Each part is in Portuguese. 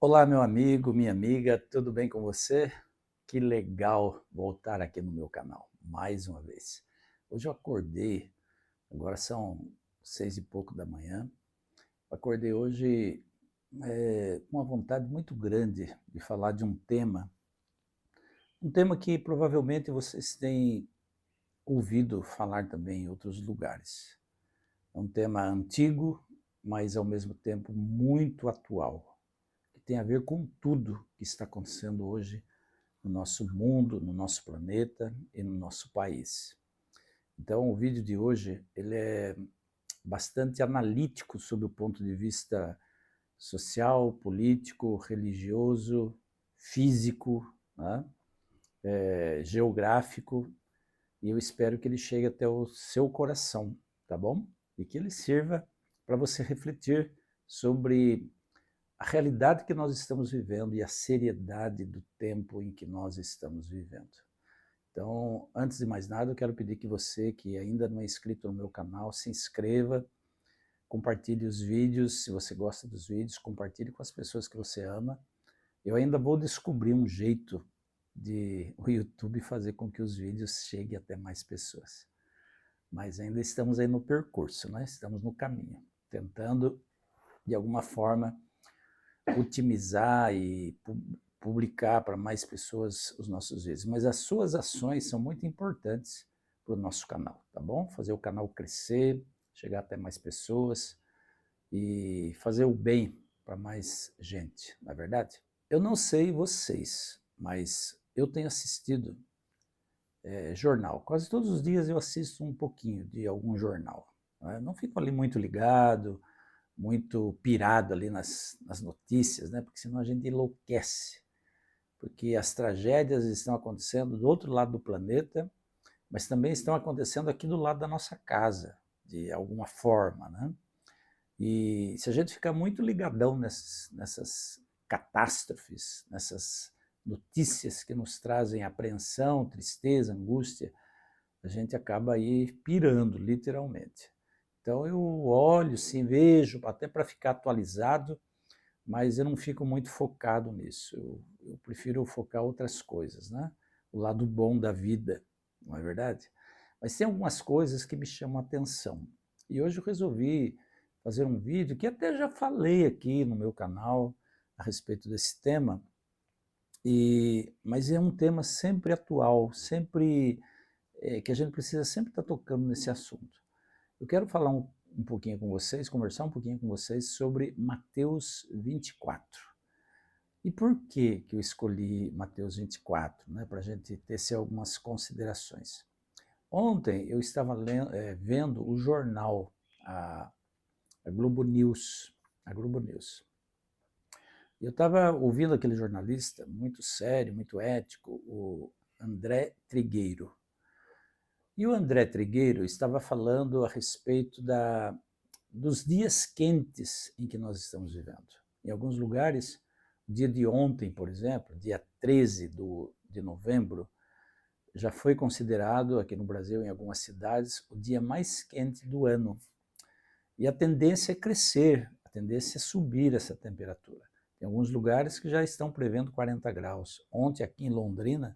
Olá, meu amigo, minha amiga, tudo bem com você? Que legal voltar aqui no meu canal, mais uma vez. Hoje eu acordei, agora são 6 e pouco da manhã, acordei hoje com uma vontade muito grande de falar de um tema que provavelmente vocês têm ouvido falar também em outros lugares. É um tema antigo, mas ao mesmo tempo muito atual, que tem a ver com tudo que está acontecendo hoje no nosso mundo, no nosso planeta e no nosso país. Então, o vídeo de hoje ele é bastante analítico sob o ponto de vista social, político, religioso, físico, né? Geográfico, e eu espero que ele chegue até o seu coração, tá bom? E que ele sirva para você refletir sobre a realidade que nós estamos vivendo e a seriedade do tempo em que nós estamos vivendo. Então, antes de mais nada, eu quero pedir que você que ainda não é inscrito no meu canal, se inscreva, compartilhe os vídeos, se você gosta dos vídeos, compartilhe com as pessoas que você ama. Eu ainda vou descobrir um jeito de o YouTube fazer com que os vídeos cheguem até mais pessoas. Mas ainda estamos aí no percurso, né? Estamos no caminho, tentando, de alguma forma, otimizar e publicar para mais pessoas os nossos vídeos. Mas as suas ações são muito importantes para o nosso canal, tá bom? Fazer o canal crescer, chegar até mais pessoas e fazer o bem para mais gente, não é verdade? Eu não sei vocês, mas eu tenho assistido jornal. Quase todos os dias eu assisto um pouquinho de algum jornal. Né? Não fico ali muito ligado, muito pirado ali nas notícias, né? Porque senão a gente enlouquece. Porque as tragédias estão acontecendo do outro lado do planeta, mas também estão acontecendo aqui do lado da nossa casa, de alguma forma, né? E se a gente ficar muito ligadão nessas catástrofes, nessas notícias que nos trazem apreensão, tristeza, angústia, a gente acaba aí pirando, literalmente. Então eu olho, sim, vejo, até para ficar atualizado, mas eu não fico muito focado nisso. Eu prefiro focar outras coisas, né? O lado bom da vida, não é verdade? Mas tem algumas coisas que me chamam a atenção. E hoje eu resolvi fazer um vídeo que até já falei aqui no meu canal a respeito desse tema, mas é um tema sempre atual, sempre que a gente precisa sempre estar tocando nesse assunto. Eu quero falar um pouquinho com vocês, conversar um pouquinho com vocês sobre Mateus 24. E por que eu escolhi Mateus 24, né, para a gente ter algumas considerações? Ontem eu estava vendo o jornal, a, a Globo News, a Globo News. Eu estava ouvindo aquele jornalista muito sério, muito ético, o André Trigueiro. E o André Trigueiro estava falando a respeito dos dias quentes em que nós estamos vivendo. Em alguns lugares, o dia de ontem, por exemplo, dia 13 de novembro, já foi considerado, aqui no Brasil, em algumas cidades, o dia mais quente do ano. E a tendência é crescer, a tendência é subir essa temperatura. Tem alguns lugares que já estão prevendo 40 graus. Ontem, aqui em Londrina,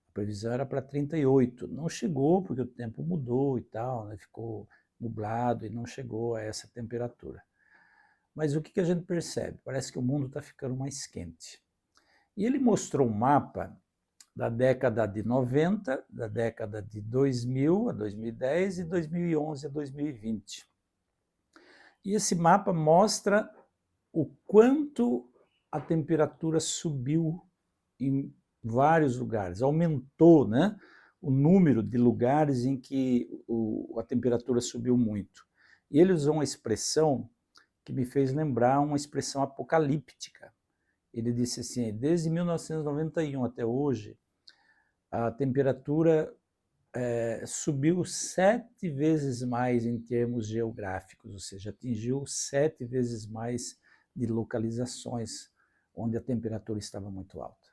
a previsão era para 38. Não chegou, porque o tempo mudou e tal, né? Ficou nublado e não chegou a essa temperatura. Mas o que a gente percebe? Parece que o mundo está ficando mais quente. E ele mostrou um mapa da década de 90, da década de 2000 a 2010 e 2011 a 2020. E esse mapa mostra o quanto a temperatura subiu em vários lugares, aumentou, né, o número de lugares em que a temperatura subiu muito. E ele usou uma expressão que me fez lembrar uma expressão apocalíptica. Ele disse assim, desde 1991 até hoje, a temperatura subiu 7 vezes mais em termos geográficos, ou seja, atingiu 7 vezes mais de localizações onde a temperatura estava muito alta.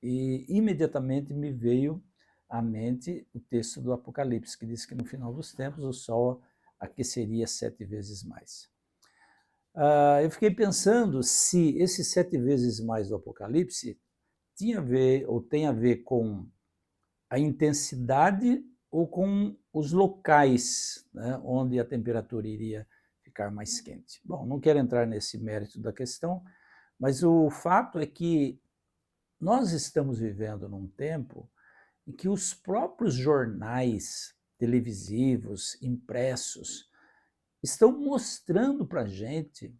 E imediatamente me veio à mente o texto do Apocalipse, que diz que no final dos tempos o Sol aqueceria 7 vezes mais. Eu fiquei pensando se esses 7 vezes mais do Apocalipse tinha a ver ou tem a ver com a intensidade ou com os locais, né, onde a temperatura iria ficar mais quente. Bom, não quero entrar nesse mérito da questão, mas o fato é que nós estamos vivendo num tempo em que os próprios jornais televisivos, impressos, estão mostrando para a gente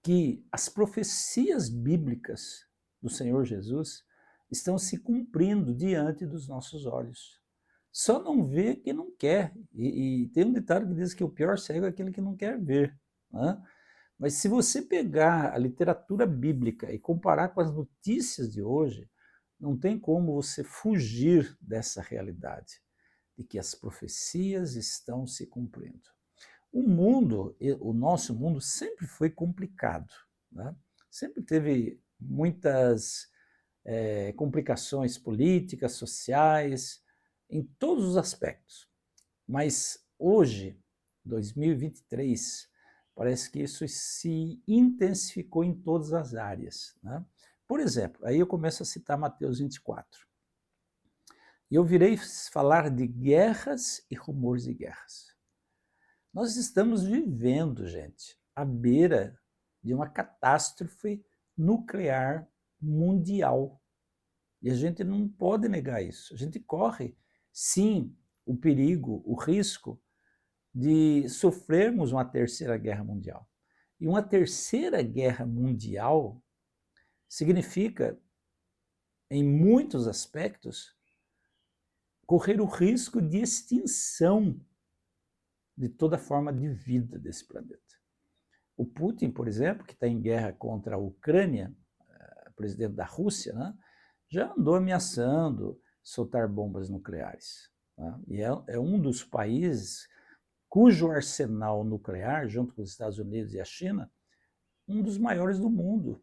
que as profecias bíblicas do Senhor Jesus estão se cumprindo diante dos nossos olhos. Só não vê quem não quer. E tem um ditado que diz que o pior cego é aquele que não quer ver. Né? Mas se você pegar a literatura bíblica e comparar com as notícias de hoje, não tem como você fugir dessa realidade, de que as profecias estão se cumprindo. O mundo, o nosso mundo, sempre foi complicado, né? Sempre teve muitas complicações políticas, sociais, em todos os aspectos. Mas hoje, 2023, parece que isso se intensificou em todas as áreas, né? Por exemplo, aí eu começo a citar Mateus 24. E eu virei falar de guerras e rumores de guerras. Nós estamos vivendo, gente, à beira de uma catástrofe nuclear mundial. E a gente não pode negar isso. A gente corre, sim, o perigo, o risco de sofrermos uma terceira guerra mundial. E uma terceira guerra mundial significa, em muitos aspectos, correr o risco de extinção de toda forma de vida desse planeta. O Putin, por exemplo, que está em guerra contra a Ucrânia, presidente da Rússia, né, já andou ameaçando soltar bombas nucleares. Né? E é um dos países cujo arsenal nuclear, junto com os Estados Unidos e a China, um dos maiores do mundo.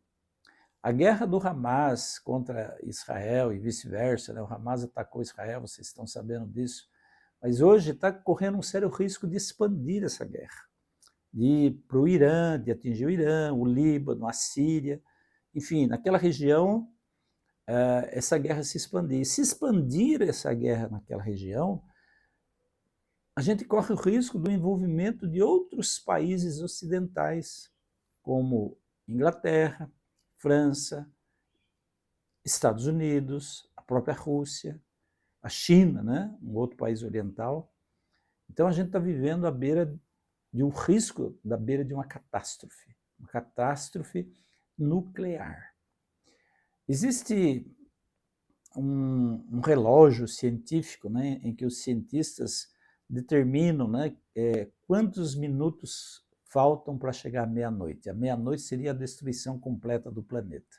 A guerra do Hamas contra Israel e vice-versa, né? O Hamas atacou Israel, vocês estão sabendo disso, mas hoje está correndo um sério risco de expandir essa guerra, de ir para o Irã, de atingir o Irã, o Líbano, a Síria, enfim, naquela região, essa guerra se expandir. Se expandir essa guerra naquela região, a gente corre o risco do envolvimento de outros países ocidentais, como Inglaterra, França, Estados Unidos, a própria Rússia, a China, né? Um outro país oriental. Então a gente está vivendo à beira de um risco, da beira de uma catástrofe nuclear. Existe um relógio científico, né, em que os cientistas determinam, né, quantos minutos faltam para chegar à meia-noite. A meia-noite seria a destruição completa do planeta.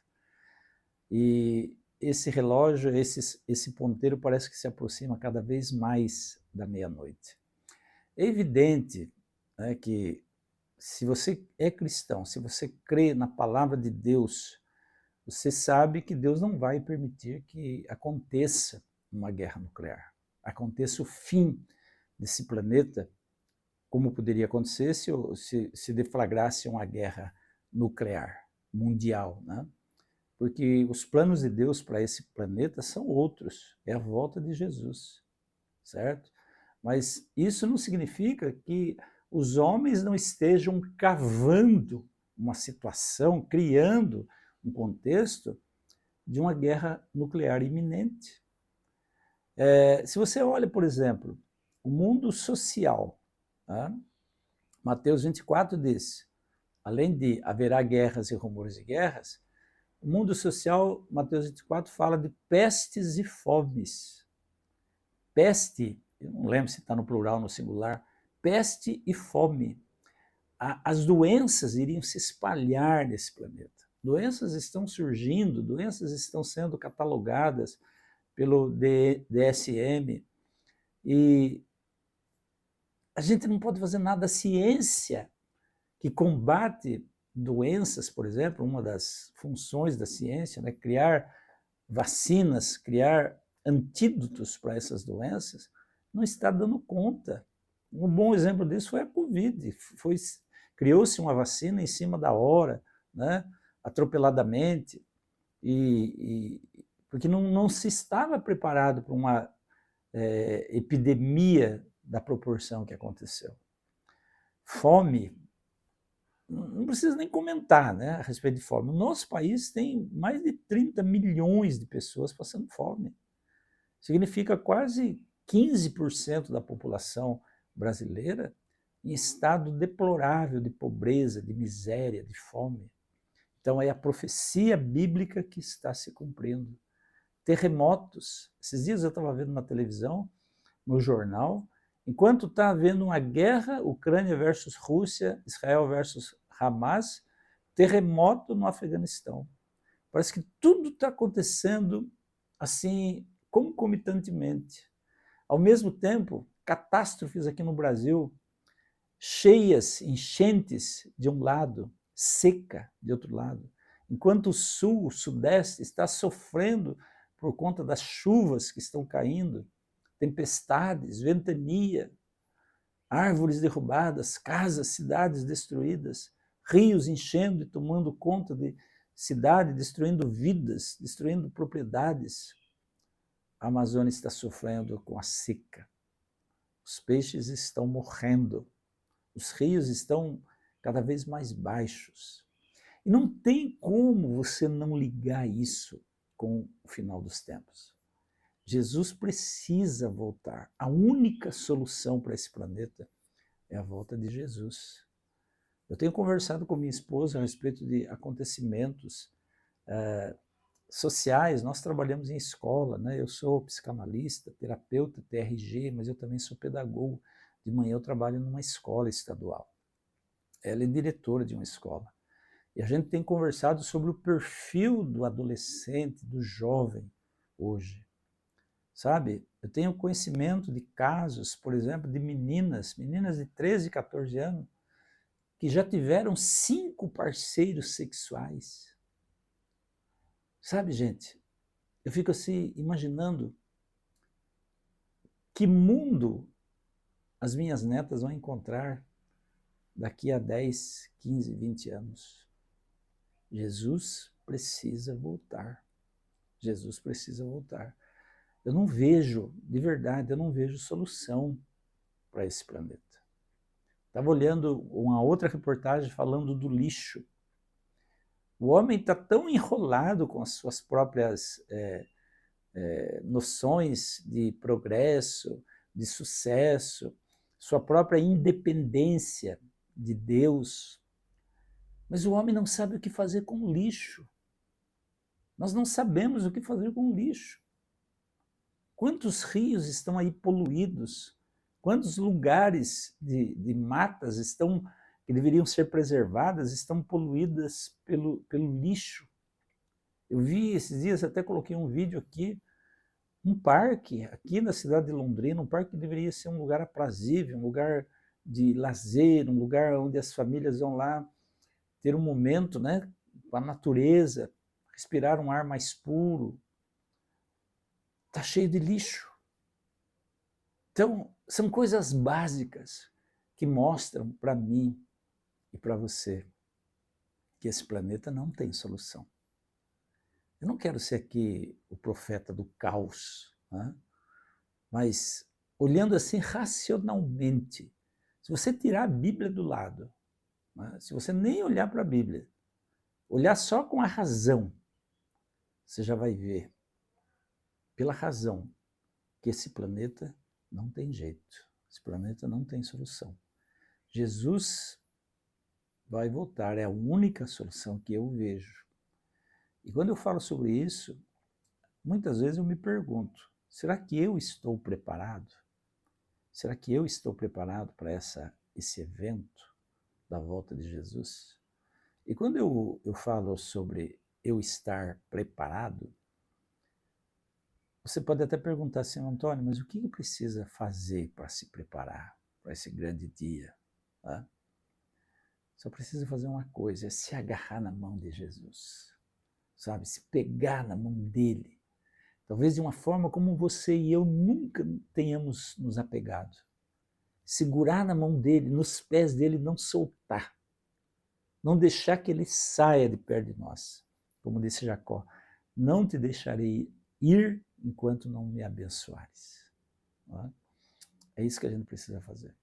E esse relógio, esse ponteiro parece que se aproxima cada vez mais da meia-noite. É evidente, né, que se você é cristão, se você crê na palavra de Deus, você sabe que Deus não vai permitir que aconteça uma guerra nuclear, aconteça o fim desse planeta, como poderia acontecer se deflagrasse uma guerra nuclear mundial, né? Porque os planos de Deus para esse planeta são outros, é a volta de Jesus, certo? Mas isso não significa que os homens não estejam cavando uma situação, criando um contexto de uma guerra nuclear iminente. Se você olha, por exemplo, o mundo social, tá? Mateus 24 diz, além de haverá guerras e rumores de guerras, o mundo social, Mateus 24, fala de pestes e fomes. Peste, eu não lembro se está no plural ou no singular, peste e fome. As doenças iriam se espalhar nesse planeta. Doenças estão surgindo, doenças estão sendo catalogadas pelo DSM, e a gente não pode fazer nada. A ciência que combate doenças, por exemplo, uma das funções da ciência, né, criar vacinas, criar antídotos para essas doenças, não está dando conta. Um bom exemplo disso foi a Covid. Foi criou-se uma vacina em cima da hora, né? Atropeladamente, porque não se estava preparado para uma epidemia da proporção que aconteceu. Fome, não precisa nem comentar, né, a respeito de fome. O nosso país tem mais de 30 milhões de pessoas passando fome. Significa quase 15% da população brasileira em estado deplorável de pobreza, de miséria, de fome. Então é a profecia bíblica que está se cumprindo. Terremotos. Esses dias eu estava vendo na televisão, no jornal, enquanto está havendo uma guerra, Ucrânia versus Rússia, Israel versus Hamas, terremoto no Afeganistão. Parece que tudo está acontecendo assim, concomitantemente. Ao mesmo tempo, catástrofes aqui no Brasil, cheias, enchentes de um lado, seca de outro lado. Enquanto o sul, o sudeste está sofrendo por conta das chuvas que estão caindo, tempestades, ventania, árvores derrubadas, casas, cidades destruídas, rios enchendo e tomando conta de cidade, destruindo vidas, destruindo propriedades. A Amazônia está sofrendo com a seca. Os peixes estão morrendo. Os rios estão cada vez mais baixos. E não tem como você não ligar isso com o final dos tempos. Jesus precisa voltar. A única solução para esse planeta é a volta de Jesus. Eu tenho conversado com minha esposa a respeito de acontecimentos sociais. Nós trabalhamos em escola, né? Eu sou psicanalista, terapeuta, TRG, mas eu também sou pedagogo. De manhã eu trabalho numa escola estadual. Ela é diretora de uma escola. E a gente tem conversado sobre o perfil do adolescente, do jovem hoje. Sabe, eu tenho conhecimento de casos, por exemplo, de meninas de 13, 14 anos, que já tiveram 5 parceiros sexuais. Sabe, gente, eu fico assim imaginando que mundo as minhas netas vão encontrar daqui a 10, 15, 20 anos. Jesus precisa voltar. Jesus precisa voltar. Eu não vejo, de verdade, eu não vejo solução para esse planeta. Estava olhando uma outra reportagem falando do lixo. O homem está tão enrolado com as suas próprias noções de progresso, de sucesso, sua própria independência de Deus. Mas o homem não sabe o que fazer com o lixo. Nós não sabemos o que fazer com o lixo. Quantos rios estão aí poluídos? Quantos lugares de matas estão, que deveriam ser preservadas, estão poluídas pelo lixo? Eu vi esses dias, até coloquei um vídeo aqui, um parque, aqui na cidade de Londrina, um parque que deveria ser um lugar aprazível, um lugar de lazer, um lugar onde as famílias vão lá ter um momento, né, com a natureza, respirar um ar mais puro. Está cheio de lixo. Então, são coisas básicas que mostram para mim e para você que esse planeta não tem solução. Eu não quero ser aqui o profeta do caos, né? Mas olhando assim racionalmente, se você tirar a Bíblia do lado, né? Se você nem olhar para a Bíblia, olhar só com a razão, você já vai ver, pela razão, que esse planeta não tem jeito. Esse planeta não tem solução. Jesus vai voltar, é a única solução que eu vejo. E quando eu falo sobre isso, muitas vezes eu me pergunto, será que eu estou preparado? Será que eu estou preparado para esse evento da volta de Jesus? E quando eu falo sobre eu estar preparado, você pode até perguntar assim, Antônio, mas o que precisa fazer para se preparar para esse grande dia? Tá? Só precisa fazer uma coisa, é se agarrar na mão de Jesus, sabe? Se pegar na mão dele. Talvez de uma forma como você e eu nunca tenhamos nos apegado. Segurar na mão dele, nos pés dele, não soltar. não deixar que ele saia de perto de nós. Como disse Jacó, não te deixarei ir enquanto não me abençoares. É isso que a gente precisa fazer.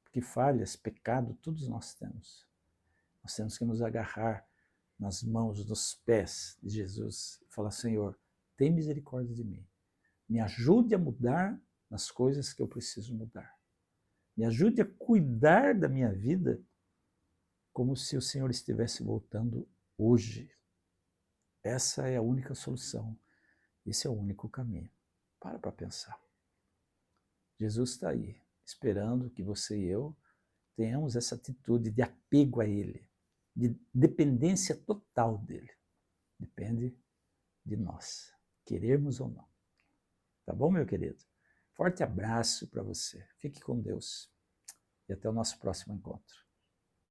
Porque falhas, pecado, todos nós temos. Nós temos que nos agarrar nas mãos, nos pés de Jesus e falar, Senhor, tem misericórdia de mim. Me ajude a mudar nas coisas que eu preciso mudar. Me ajude a cuidar da minha vida como se o Senhor estivesse voltando hoje. Essa é a única solução. Esse é o único caminho. Para pensar. Jesus está aí, esperando que você e eu tenhamos essa atitude de apego a Ele, de dependência total dEle. Depende de nós, querermos ou não. Tá bom, meu querido? Forte abraço para você. Fique com Deus. E até o nosso próximo encontro.